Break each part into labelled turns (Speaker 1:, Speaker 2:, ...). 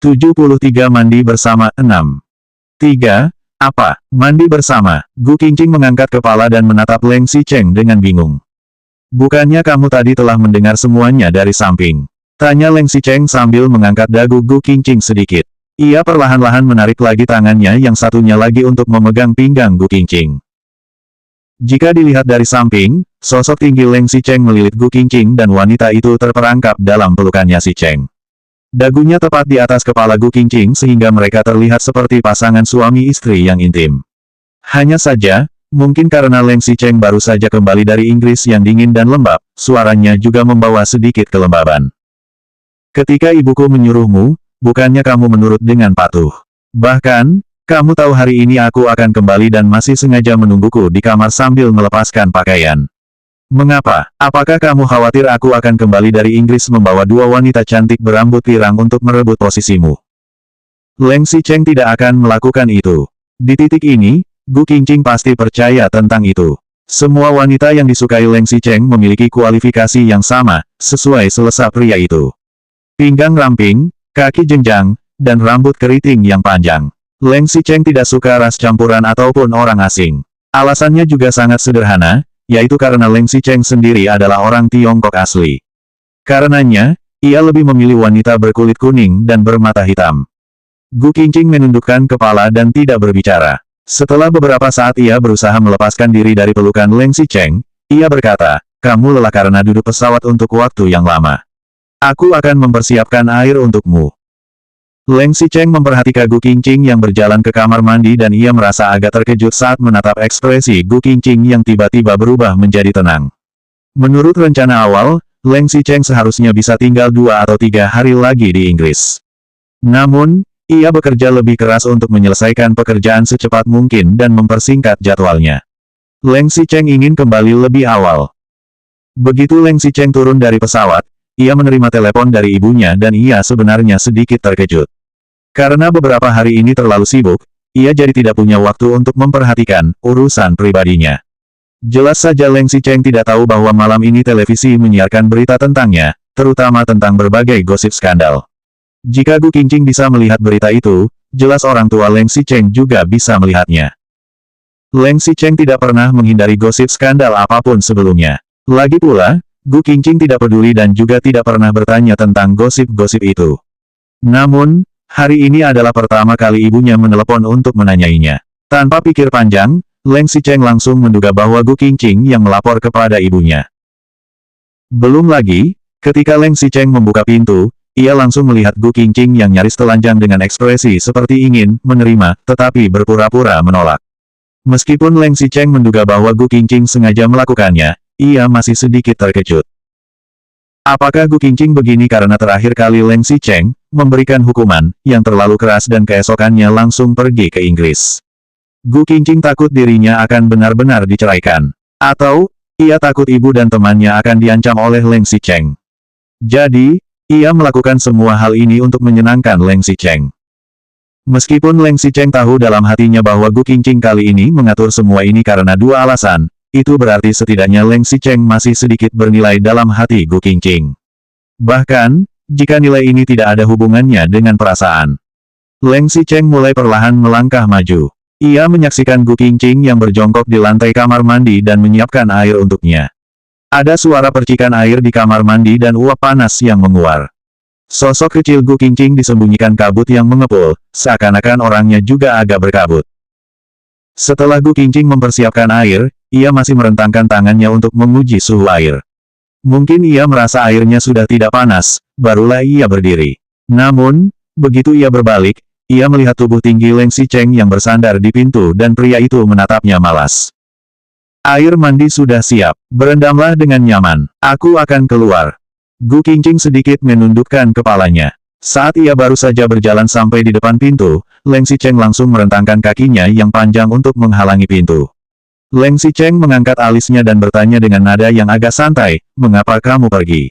Speaker 1: 73 Mandi bersama. 6. 3. Apa? Mandi bersama? Gu Qingqing mengangkat kepala dan menatap Leng Xicheng dengan bingung. Bukannya kamu tadi telah mendengar semuanya dari samping? Tanya Leng Xicheng sambil mengangkat dagu Gu Qingqing sedikit. Ia perlahan-lahan menarik lagi tangannya yang satunya lagi untuk memegang pinggang Gu Qingqing. Jika dilihat dari samping, sosok tinggi Leng Xicheng melilit Gu Qingqing dan wanita itu terperangkap dalam pelukannya Xicheng. Dagunya tepat di atas kepala Gu Qingqing sehingga mereka terlihat seperti pasangan suami istri yang intim. Hanya saja, mungkin karena Leng Xicheng baru saja kembali dari Inggris yang dingin dan lembab, suaranya juga membawa sedikit kelembaban. Ketika ibuku menyuruhmu, bukannya kamu menurut dengan patuh. Bahkan, kamu tahu hari ini aku akan kembali dan masih sengaja menungguku di kamar sambil melepaskan pakaian. Mengapa? Apakah kamu khawatir aku akan kembali dari Inggris membawa dua wanita cantik berambut pirang untuk merebut posisimu? Leng Xicheng tidak akan melakukan itu. Di titik ini, Gu Qingqing pasti percaya tentang itu. Semua wanita yang disukai Leng Xicheng memiliki kualifikasi yang sama, sesuai selesa pria itu. Pinggang ramping, kaki jenjang, dan rambut keriting yang panjang. Leng Xicheng tidak suka ras campuran ataupun orang asing. Alasannya juga sangat sederhana, yaitu karena Leng Xicheng sendiri adalah orang Tiongkok asli. Karenanya, ia lebih memilih wanita berkulit kuning dan bermata hitam. Gu Qingqing menundukkan kepala dan tidak berbicara. Setelah beberapa saat ia berusaha melepaskan diri dari pelukan Leng Xicheng, ia berkata, kamu lelah karena duduk pesawat untuk waktu yang lama. Aku akan mempersiapkan air untukmu. Leng Xicheng memperhatikan Gu Qingqing yang berjalan ke kamar mandi dan ia merasa agak terkejut saat menatap ekspresi Gu Qingqing yang tiba-tiba berubah menjadi tenang. Menurut rencana awal, Leng Xicheng seharusnya bisa tinggal 2 atau 3 hari lagi di Inggris. Namun, ia bekerja lebih keras untuk menyelesaikan pekerjaan secepat mungkin dan mempersingkat jadwalnya. Leng Xicheng ingin kembali lebih awal. Begitu Leng Xicheng turun dari pesawat, ia menerima telepon dari ibunya dan ia sebenarnya sedikit terkejut. Karena beberapa hari ini terlalu sibuk, ia jadi tidak punya waktu untuk memperhatikan urusan pribadinya. Jelas saja Leng Xicheng tidak tahu bahwa malam ini televisi menyiarkan berita tentangnya, terutama tentang berbagai gosip skandal. Jika Gu Qingqing bisa melihat berita itu, jelas orang tua Leng Xicheng juga bisa melihatnya. Leng Xicheng tidak pernah menghindari gosip skandal apapun sebelumnya. Lagi pula, Gu Qingqing tidak peduli dan juga tidak pernah bertanya tentang gosip-gosip itu. Namun, hari ini adalah pertama kali ibunya menelepon untuk menanyainya. Tanpa pikir panjang, Leng Xicheng langsung menduga bahwa Gu Qingqing yang melapor kepada ibunya. Belum lagi, ketika Leng Xicheng membuka pintu, ia langsung melihat Gu Qingqing yang nyaris telanjang dengan ekspresi seperti ingin menerima, tetapi berpura-pura menolak. Meskipun Leng Xicheng menduga bahwa Gu Qingqing sengaja melakukannya, ia masih sedikit terkejut. Apakah Gu Qingqing begini karena terakhir kali Leng Xicheng memberikan hukuman yang terlalu keras dan keesokannya langsung pergi ke Inggris? Gu Qingqing takut dirinya akan benar-benar diceraikan. Atau, ia takut ibu dan temannya akan diancam oleh Leng Xicheng. Jadi, ia melakukan semua hal ini untuk menyenangkan Leng Xicheng. Meskipun Leng Xicheng tahu dalam hatinya bahwa Gu Qingqing kali ini mengatur semua ini karena dua alasan, itu berarti setidaknya Leng Xicheng masih sedikit bernilai dalam hati Gu Qingqing. Bahkan, jika nilai ini tidak ada hubungannya dengan perasaan. Leng Xicheng mulai perlahan melangkah maju. Ia menyaksikan Gu Qingqing yang berjongkok di lantai kamar mandi dan menyiapkan air untuknya. Ada suara percikan air di kamar mandi dan uap panas yang menguar. Sosok kecil Gu Qingqing disembunyikan kabut yang mengepul, seakan-akan orangnya juga agak berkabut. Setelah Gu Qingqing mempersiapkan air, ia masih merentangkan tangannya untuk menguji suhu air. Mungkin ia merasa airnya sudah tidak panas, barulah ia berdiri. Namun, begitu ia berbalik, ia melihat tubuh tinggi Leng Xicheng yang bersandar di pintu dan pria itu menatapnya malas. Air mandi sudah siap, berendamlah dengan nyaman, aku akan keluar. Gu Qingqing sedikit menundukkan kepalanya. Saat ia baru saja berjalan sampai di depan pintu, Leng Xicheng langsung merentangkan kakinya yang panjang untuk menghalangi pintu. Leng Xicheng mengangkat alisnya dan bertanya dengan nada yang agak santai, mengapa kamu pergi?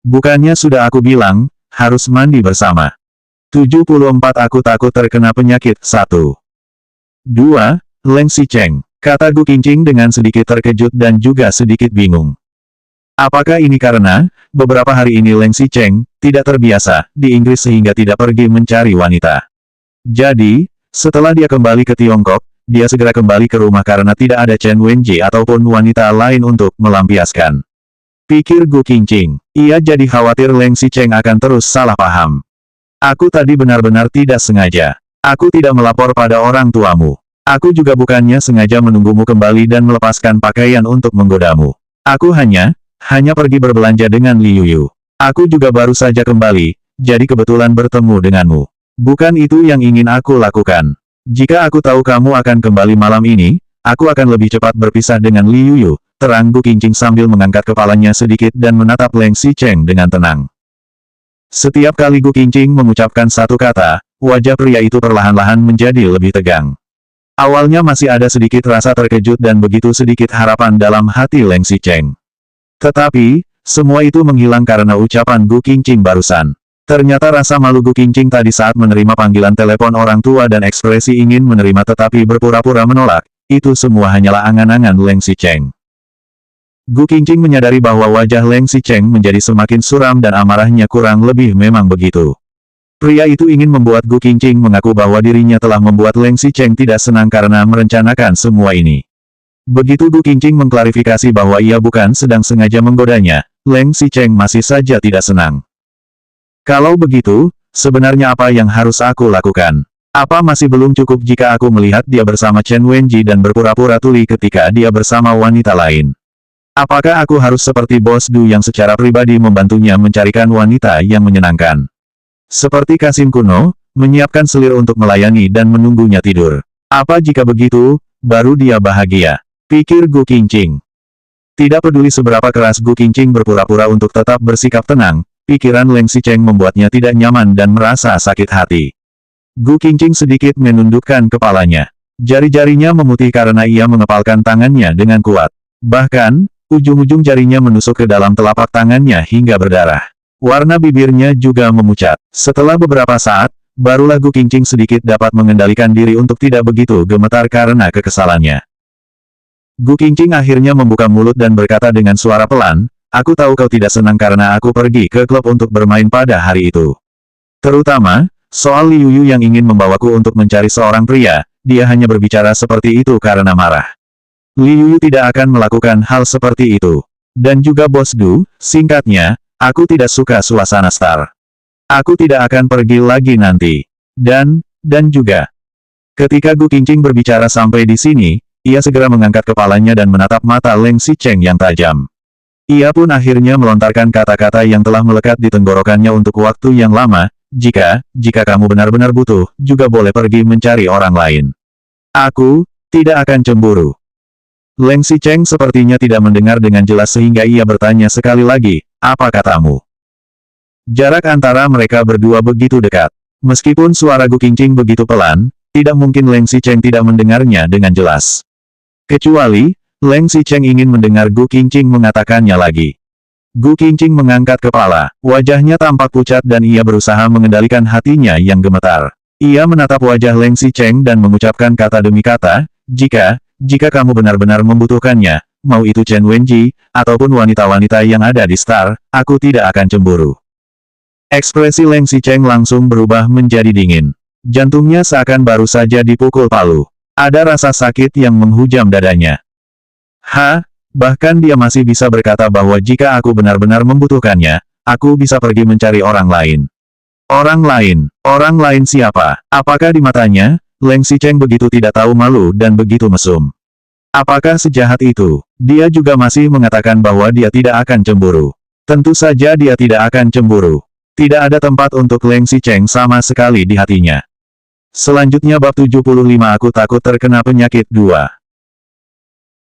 Speaker 1: Bukannya sudah aku bilang, harus mandi bersama. 74 Aku takut terkena penyakit. 1. 2. Leng Xicheng, kata Gu Qingqing dengan sedikit terkejut dan juga sedikit bingung. Apakah ini karena, beberapa hari ini Leng Xicheng, tidak terbiasa, di Inggris sehingga tidak pergi mencari wanita. Jadi, setelah dia kembali ke Tiongkok, dia segera kembali ke rumah karena tidak ada Chen Wenji ataupun wanita lain untuk melampiaskan. Pikir Gu Qingqing. Ia jadi khawatir Leng Xicheng akan terus salah paham. Aku tadi benar-benar tidak sengaja. Aku tidak melapor pada orang tuamu. Aku juga bukannya sengaja menunggumu kembali dan melepaskan pakaian untuk menggodamu. Aku hanya pergi berbelanja dengan Li Yuyu. Aku juga baru saja kembali, jadi kebetulan bertemu denganmu. Bukan itu yang ingin aku lakukan. Jika aku tahu kamu akan kembali malam ini, aku akan lebih cepat berpisah dengan Li Yuyu, terang Gu Qingqing sambil mengangkat kepalanya sedikit dan menatap Leng Xicheng dengan tenang. Setiap kali Gu Qingqing mengucapkan satu kata, wajah pria itu perlahan-lahan menjadi lebih tegang. Awalnya masih ada sedikit rasa terkejut dan begitu sedikit harapan dalam hati Leng Xicheng. Tetapi, semua itu menghilang karena ucapan Gu Qingqing barusan. Ternyata rasa malu Gu Qingqing tadi saat menerima panggilan telepon orang tua dan ekspresi ingin menerima tetapi berpura-pura menolak, itu semua hanyalah angan-angan Leng Xicheng. Gu Qingqing menyadari bahwa wajah Leng Xicheng menjadi semakin suram dan amarahnya kurang lebih memang begitu. Pria itu ingin membuat Gu Qingqing mengaku bahwa dirinya telah membuat Leng Xicheng tidak senang karena merencanakan semua ini. Begitu Gu Qingqing mengklarifikasi bahwa ia bukan sedang sengaja menggodanya, Leng Xicheng masih saja tidak senang. Kalau begitu, sebenarnya apa yang harus aku lakukan? Apa masih belum cukup jika aku melihat dia bersama Chen Wenji dan berpura-pura tuli ketika dia bersama wanita lain? Apakah aku harus seperti Bos Du yang secara pribadi membantunya mencarikan wanita yang menyenangkan? Seperti Kasim kuno, menyiapkan selir untuk melayani dan menunggunya tidur. Apa jika begitu, baru dia bahagia? Pikir Gu Qingqing. Tidak peduli seberapa keras Gu Qingqing berpura-pura untuk tetap bersikap tenang, pikiran Leng Xicheng membuatnya tidak nyaman dan merasa sakit hati. Gu Qingqing sedikit menundukkan kepalanya. Jari-jarinya memutih karena ia mengepalkan tangannya dengan kuat. Bahkan, ujung-ujung jarinya menusuk ke dalam telapak tangannya hingga berdarah. Warna bibirnya juga memucat. Setelah beberapa saat, barulah Gu Qingqing sedikit dapat mengendalikan diri untuk tidak begitu gemetar karena kekesalannya. Gu Qingqing akhirnya membuka mulut dan berkata dengan suara pelan, aku tahu kau tidak senang karena aku pergi ke klub untuk bermain pada hari itu. Terutama, soal Li Yuyu yang ingin membawaku untuk mencari seorang pria, dia hanya berbicara seperti itu karena marah. Li Yuyu tidak akan melakukan hal seperti itu. Dan juga Bos Du, singkatnya, aku tidak suka suasana star. Aku tidak akan pergi lagi nanti. Dan juga. Ketika Gu Qingqing berbicara sampai di sini, ia segera mengangkat kepalanya dan menatap mata Leng Xicheng yang tajam. Ia pun akhirnya melontarkan kata-kata yang telah melekat di tenggorokannya untuk waktu yang lama, jika kamu benar-benar butuh, juga boleh pergi mencari orang lain. Aku tidak akan cemburu. Leng Xicheng sepertinya tidak mendengar dengan jelas sehingga ia bertanya sekali lagi, apa katamu? Jarak antara mereka berdua begitu dekat. Meskipun suara Gu Qingqing begitu pelan, tidak mungkin Leng Xicheng tidak mendengarnya dengan jelas. Kecuali, Leng Xicheng ingin mendengar Gu Qingqing mengatakannya lagi. Gu Qingqing mengangkat kepala, wajahnya tampak pucat dan ia berusaha mengendalikan hatinya yang gemetar. Ia menatap wajah Leng Xicheng dan mengucapkan kata demi kata, jika kamu benar-benar membutuhkannya, mau itu Chen Wenji, ataupun wanita-wanita yang ada di Star, aku tidak akan cemburu. Ekspresi Leng Xicheng langsung berubah menjadi dingin. Jantungnya seakan baru saja dipukul palu. Ada rasa sakit yang menghujam dadanya. Bahkan dia masih bisa berkata bahwa jika aku benar-benar membutuhkannya, aku bisa pergi mencari orang lain. Orang lain siapa? Apakah di matanya, Leng Xicheng begitu tidak tahu malu dan begitu mesum? Apakah sejahat itu? Dia juga masih mengatakan bahwa dia tidak akan cemburu. Tentu saja dia tidak akan cemburu. Tidak ada tempat untuk Leng Xicheng sama sekali di hatinya. Selanjutnya bab 75 aku takut terkena penyakit 2.